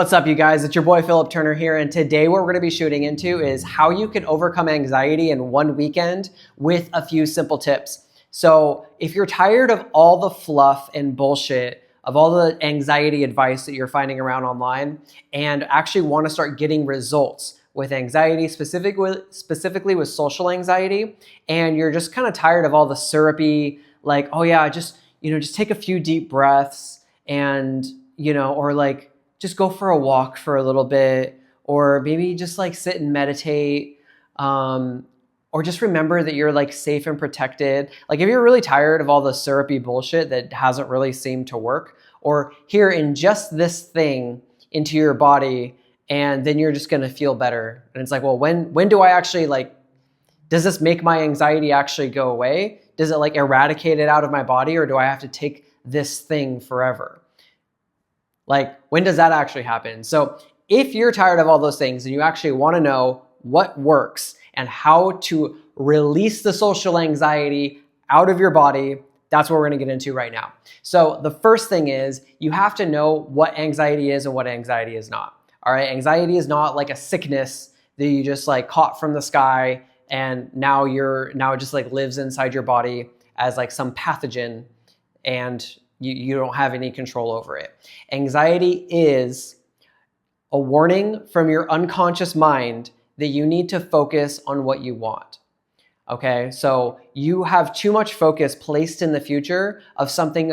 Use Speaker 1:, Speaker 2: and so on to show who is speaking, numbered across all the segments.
Speaker 1: What's up, you guys? It's your boy Philip Turner here, and today what we're going to be shooting into is how you can overcome anxiety in one weekend with a few simple tips. So if you're tired of all the fluff and bullshit, of all the anxiety advice that you're finding around online, and actually want to start getting results with anxiety, specifically with social anxiety, and you're just kind of tired of all the syrupy, like, oh yeah, just take a few deep breaths and, or like, just go for a walk for a little bit, or maybe just like sit and meditate, or just remember that you're like safe and protected. Like if you're really tired of all the syrupy bullshit that hasn't really seemed to work, or here ingest this thing into your body and then you're just gonna feel better. And it's like, well, when do I actually does this make my anxiety actually go away? Does it like eradicate it out of my body, or do I have to take this thing forever? Like, when does that actually happen? So if you're tired of all those things and you actually want to know what works and how to release the social anxiety out of your body, that's what we're going to get into right now. So the first thing is you have to know what anxiety is and what anxiety is not. All right. Anxiety is not like a sickness that you just like caught from the sky and now it just like lives inside your body as like some pathogen, and you don't have any control over it. Anxiety is a warning from your unconscious mind that you need to focus on what you want. Okay, so you have too much focus placed in the future of something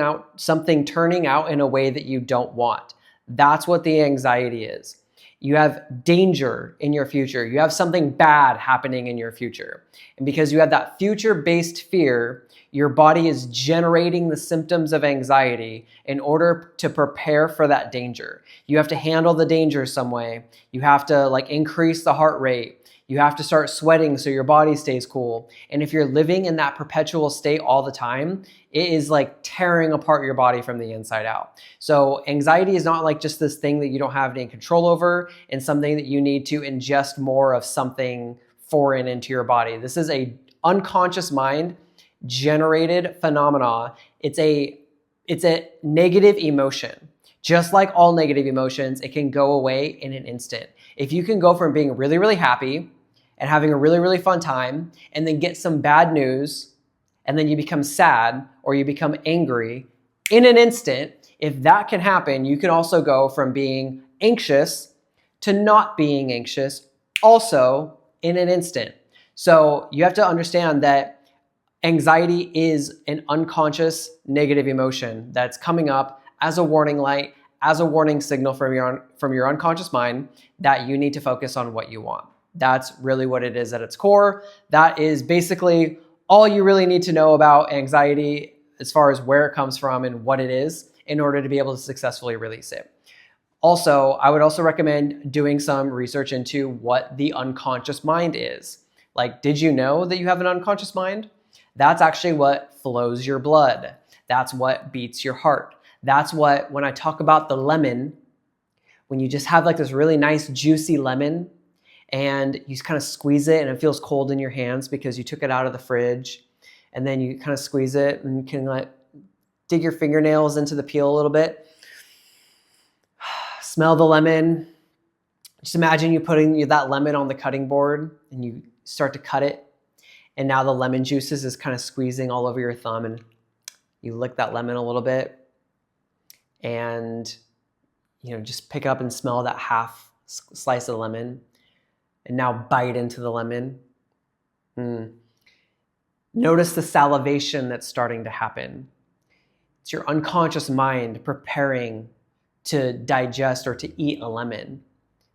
Speaker 1: turning out in a way that you don't want. That's what the anxiety is. You have danger in your future. You have something bad happening in your future. And because you have that future-based fear, your body is generating the symptoms of anxiety in order to prepare for that danger. You have to handle the danger some way. You have to increase the heart rate. You have to start sweating so your body stays cool. And if you're living in that perpetual state all the time, it is like tearing apart your body from the inside out. So anxiety is not like just this thing that you don't have any control over and something that you need to ingest more of something foreign into your body. This is a unconscious mind generated phenomena. It's a negative emotion. Just like all negative emotions, it can go away in an instant. If you can go from being really, really happy and having a really, really fun time and then get some bad news and then you become sad or you become angry in an instant, if that can happen, you can also go from being anxious to not being anxious also in an instant. So you have to understand that anxiety is an unconscious negative emotion that's coming up as a warning light, as a warning signal from your unconscious mind that you need to focus on what you want. That's really what it is at its core. That is basically all you really need to know about anxiety as far as where it comes from and what it is in order to be able to successfully release it. Also, I would also recommend doing some research into what the unconscious mind is. Like, did you know that you have an unconscious mind? That's actually what flows your blood. That's what beats your heart. That's what, when I talk about the lemon, when you just have like this really nice juicy lemon and you kind of squeeze it and it feels cold in your hands because you took it out of the fridge, and then you kind of squeeze it and you can like dig your fingernails into the peel a little bit. Smell the lemon. Just imagine you putting that lemon on the cutting board and you start to cut it. And now the lemon juices is kind of squeezing all over your thumb, and you lick that lemon a little bit and, just pick up and smell that half slice of lemon and now bite into the lemon. Notice the salivation that's starting to happen. It's your unconscious mind preparing to digest or to eat a lemon.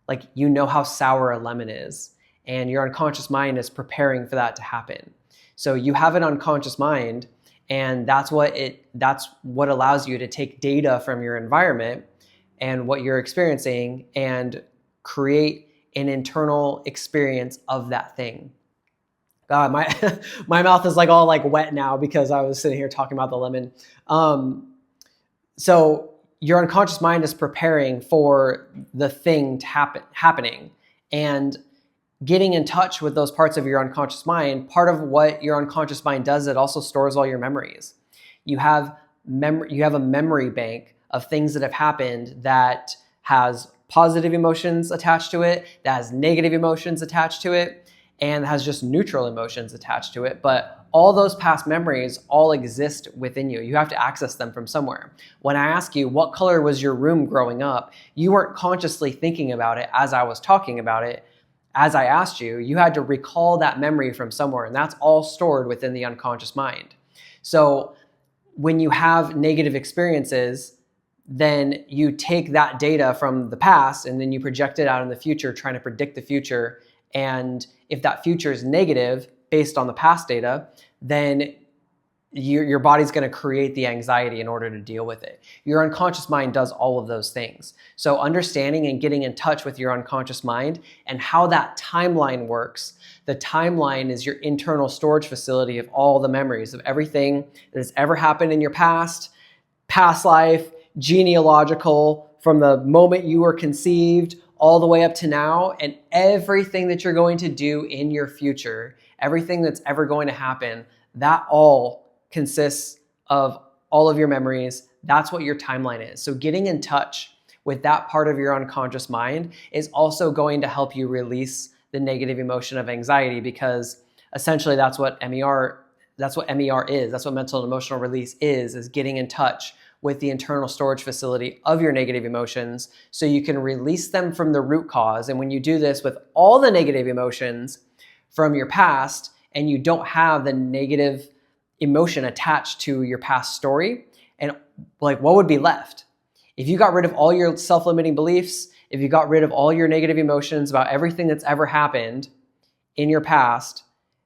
Speaker 1: Like, you know how sour a lemon is. And your unconscious mind is preparing for that to happen. So you have an unconscious mind, and that's what allows you to take data from your environment and what you're experiencing and create an internal experience of that thing. God, my mouth is like all like wet now because I was sitting here talking about the lemon. So your unconscious mind is preparing for the thing to happening, and getting in touch with those parts of your unconscious mind. Part of what your unconscious mind does, it also stores all your memories. You have a memory bank of things that have happened that has positive emotions attached to it, that has negative emotions attached to it, and has just neutral emotions attached to it. But all those past memories all exist within you. You have to access them from somewhere. When I ask you, what color was your room growing up? You weren't consciously thinking about it as I was talking about it. As I asked you, you had to recall that memory from somewhere, and that's all stored within the unconscious mind. So when you have negative experiences, then you take that data from the past and then you project it out in the future, trying to predict the future. And if that future is negative based on the past data, then your body's going to create the anxiety in order to deal with it. Your unconscious mind does all of those things. So understanding and getting in touch with your unconscious mind and how that timeline works. The timeline is your internal storage facility of all the memories of everything that has ever happened in your past life, genealogical, from the moment you were conceived all the way up to now, and everything that you're going to do in your future, everything that's ever going to happen, that all consists of all of your memories. That's what your timeline is. So getting in touch with that part of your unconscious mind is also going to help you release the negative emotion of anxiety, because essentially that's what MER is. That's what mental and emotional release is getting in touch with the internal storage facility of your negative emotions so you can release them from the root cause. And when you do this with all the negative emotions from your past and you don't have the negative emotion attached to your past story, and like, what would be left? If you got rid of all your self-limiting beliefs, if you got rid of all your negative emotions about everything that's ever happened in your past,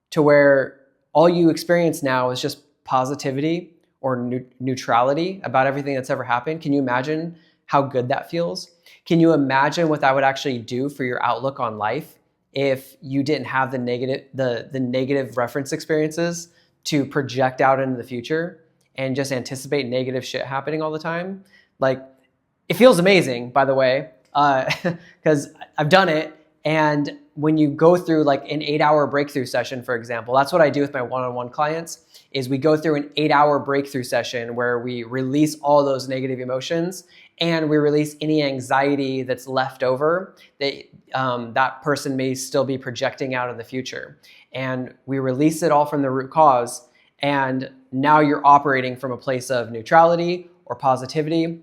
Speaker 1: to where all you experience now is just positivity or neutrality about everything that's ever happened, can you imagine how good that feels? Can you imagine what that would actually do for your outlook on life if you didn't have the negative reference experiences to project out into the future and just anticipate negative shit happening all the time? Like, it feels amazing, by the way, because I've done it. And when you go through like an 8-hour breakthrough session, for example, that's what I do with my one-on-one clients, is we go through an 8-hour breakthrough session where we release all those negative emotions and we release any anxiety that's left over that that person may still be projecting out in the future. And we release it all from the root cause. And now you're operating from a place of neutrality or positivity.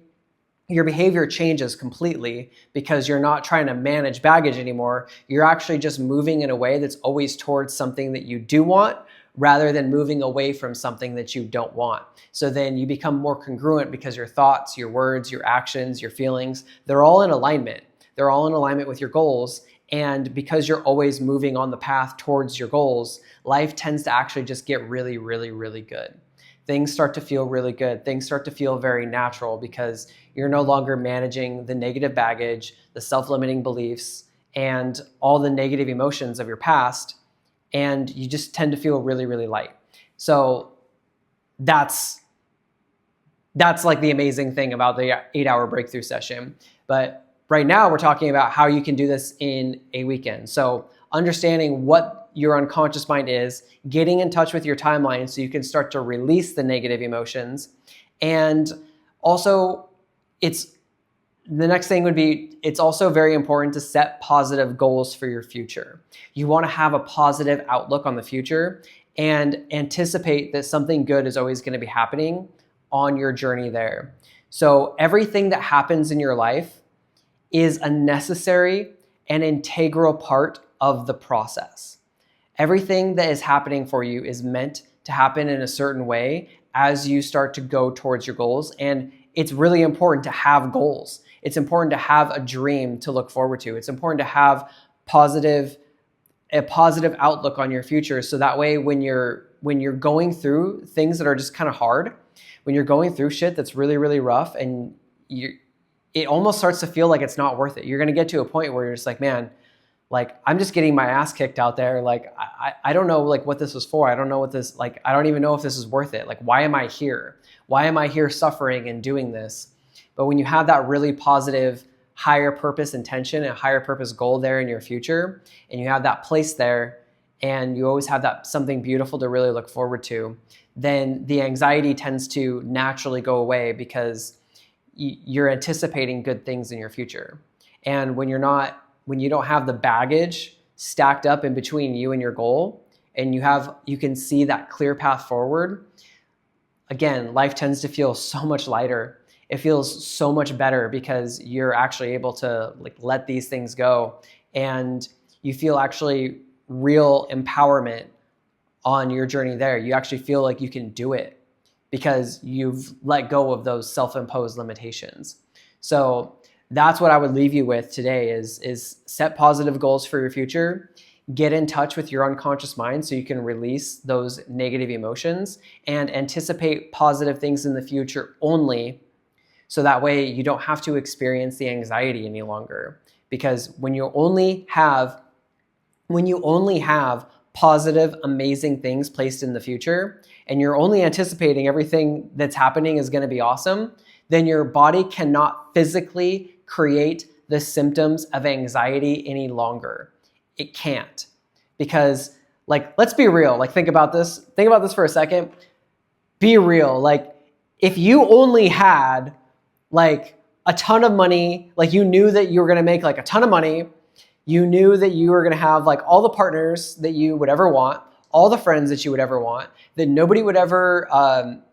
Speaker 1: Your behavior changes completely because you're not trying to manage baggage anymore. You're actually just moving in a way that's always towards something that you do want, rather than moving away from something that you don't want. So then you become more congruent because your thoughts, your words, your actions, your feelings, they're all in alignment. They're all in alignment with your goals. And because you're always moving on the path towards your goals, life tends to actually just get really, really, really good. Things start to feel really good. Things start to feel very natural because you're no longer managing the negative baggage, the self-limiting beliefs, and all the negative emotions of your past. And you just tend to feel really, really light. So that's like the amazing thing about the 8-hour breakthrough session. But right now we're talking about how you can do this in a weekend. So understanding what your unconscious mind is, getting in touch with your timeline so you can start to release the negative emotions. And also the next thing would be, it's also very important to set positive goals for your future. You want to have a positive outlook on the future and anticipate that something good is always going to be happening on your journey there. So everything that happens in your life is a necessary and integral part of the process. Everything that is happening for you is meant to happen in a certain way as you start to go towards your goals. And it's really important to have goals. It's important to have a dream to look forward to. It's important to have a positive outlook on your future. So that way, when you're going through things that are just kind of hard, when you're going through shit that's really, really rough, and it almost starts to feel like it's not worth it. You're going to get to a point where you're just like, man, like, I'm just getting my ass kicked out there. Like, I don't know like what this was for. I don't know what this, like, I don't even know if this is worth it. Like, why am I here? Why am I here suffering and doing this? But when you have that really positive, higher purpose intention and higher purpose goal there in your future, and you have that place there, and you always have that something beautiful to really look forward to, then the anxiety tends to naturally go away because you're anticipating good things in your future. And when you don't have the baggage stacked up in between you and your goal, and you can see that clear path forward, again, life tends to feel so much lighter. It feels so much better because you're actually able to let these things go, and you feel actually real empowerment on your journey there. You actually feel like you can do it because you've let go of those self-imposed limitations. So that's what I would leave you with today is set positive goals for your future. Get in touch with your unconscious mind so you can release those negative emotions and anticipate positive things in the future only, so that way you don't have to experience the anxiety any longer. Because when you only have positive, amazing things placed in the future, and you're only anticipating everything that's happening is going to be awesome, then your body cannot physically create the symptoms of anxiety any longer. It can't. Because, let's be real. Think about this. Think about this for a second. Be real. If you only had, a ton of money, you knew that you were going to make, a ton of money, you knew that you were going to have, all the partners that you would ever want, all the friends that you would ever want, that nobody would ever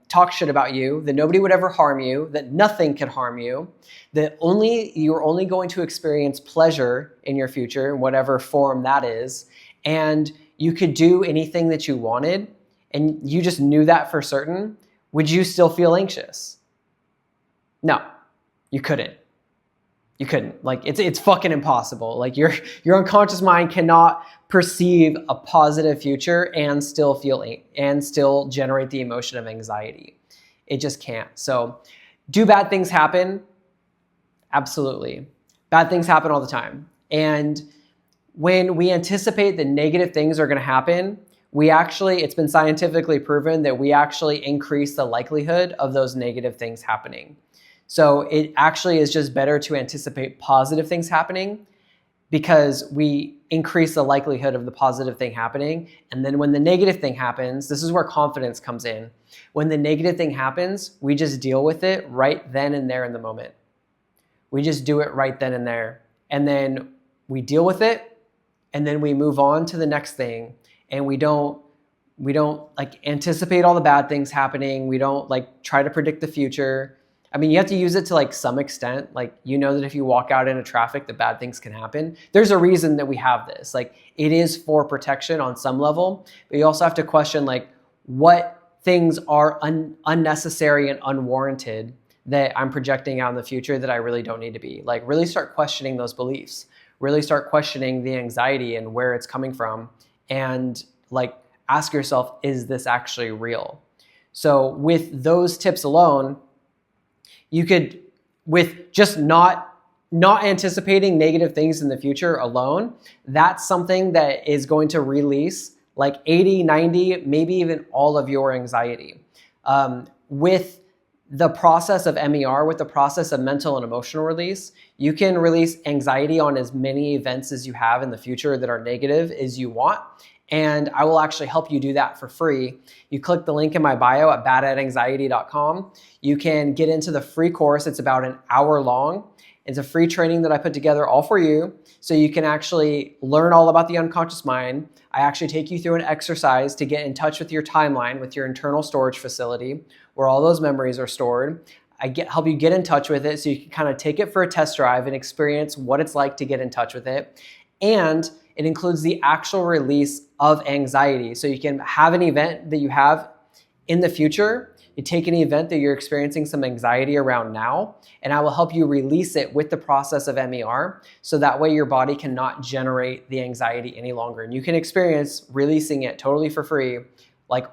Speaker 1: talk shit about you, that nobody would ever harm you, that nothing could harm you, that you're only going to experience pleasure in your future, in whatever form that is, and you could do anything that you wanted, and you just knew that for certain, would you still feel anxious? No, you couldn't. You couldn't. It's fucking impossible. Your unconscious mind cannot perceive a positive future and still generate the emotion of anxiety. It just can't. So, do bad things happen? Absolutely. Bad things happen all the time. And when we anticipate that negative things are going to happen, it's been scientifically proven that we actually increase the likelihood of those negative things happening. So it actually is just better to anticipate positive things happening, because we increase the likelihood of the positive thing happening. And then when the negative thing happens, this is where confidence comes in. When the negative thing happens, we just deal with it right then and there in the moment. We just do it right then and there. And then we deal with it, and then we move on to the next thing. And we don't anticipate all the bad things happening. We don't try to predict the future. I mean, you have to use it to some extent. That if you walk out into traffic, the bad things can happen. There's a reason that we have this. It is for protection on some level, but you also have to question what things are unnecessary and unwarranted that I'm projecting out in the future that I really don't need to be. Really start questioning those beliefs. Really start questioning the anxiety and where it's coming from, and ask yourself, is this actually real? So with those tips alone, you could, with just not anticipating negative things in the future alone, that's something that is going to release 80, 90, maybe even all of your anxiety. With the process of MER, with the process of mental and emotional release, you can release anxiety on as many events as you have in the future that are negative as you want. And I will actually help you do that for free. You click the link in my bio at badatanxiety.com. You can get into the free course. It's about an hour long. It's a free training that I put together all for you, so you can actually learn all about the unconscious mind. I actually take you through an exercise to get in touch with your timeline, with your internal storage facility, where all those memories are stored. Help you get in touch with it so you can kind of take it for a test drive and experience what it's like to get in touch with it. And it includes the actual release of anxiety. So you can have an event that you have in the future. You take any event that you're experiencing some anxiety around now, and I will help you release it with the process of MER, so that way your body cannot generate the anxiety any longer. And you can experience releasing it totally for free,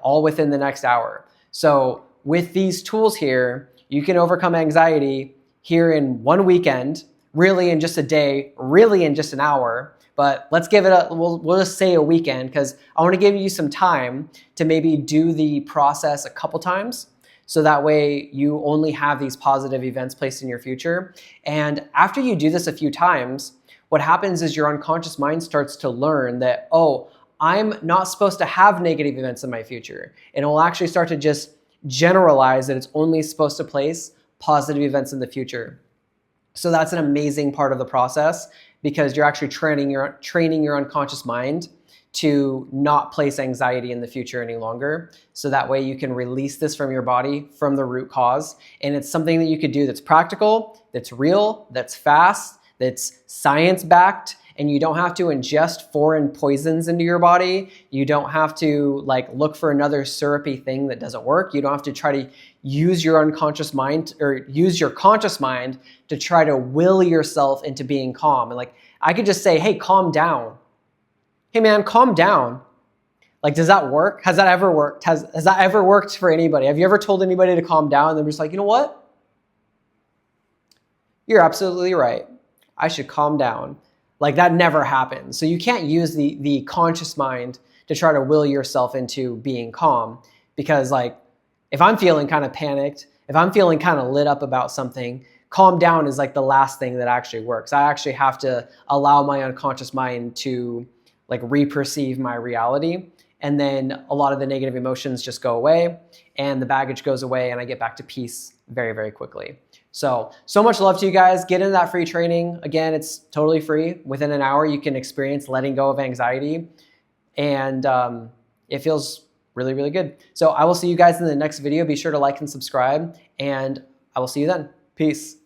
Speaker 1: all within the next hour. So with these tools here, you can overcome anxiety here in one weekend, really in just a day, really in just an hour. But let's give it we'll just say a weekend, because I want to give you some time to maybe do the process a couple times, so that way you only have these positive events placed in your future. And after you do this a few times, what happens is your unconscious mind starts to learn that, oh, I'm not supposed to have negative events in my future. And it will actually start to just generalize that it's only supposed to place positive events in the future. So that's an amazing part of the process because you're actually training your unconscious mind to not place anxiety in the future any longer. So that way you can release this from your body, from the root cause. And it's something that you could do that's practical, that's real, that's fast, that's science-backed, and you don't have to ingest foreign poisons into your body. You don't have to like look for another syrupy thing that doesn't work. You don't have to try to use your unconscious mind or use your conscious mind to try to will yourself into being calm. And like, I could just say, hey, calm down. Hey man, calm down. Like, does that work? Has that ever worked? Has that ever worked for anybody? Have you ever told anybody to calm down and they're just like, you know what? You're absolutely right. I should calm down. Like, that never happens. So you can't use the conscious mind to try to will yourself into being calm, because like, if I'm feeling kind of panicked, if I'm feeling kind of lit up about something, calm down is like the last thing that actually works. I actually have to allow my unconscious mind to like re-perceive my reality. And then a lot of the negative emotions just go away and the baggage goes away and I get back to peace very, very quickly. So much love to you guys. Get into that free training. Again, it's totally free. Within an hour, you can experience letting go of anxiety. And it feels really, really good. So I will see you guys in the next video. Be sure to like and subscribe, and I will see you then. Peace.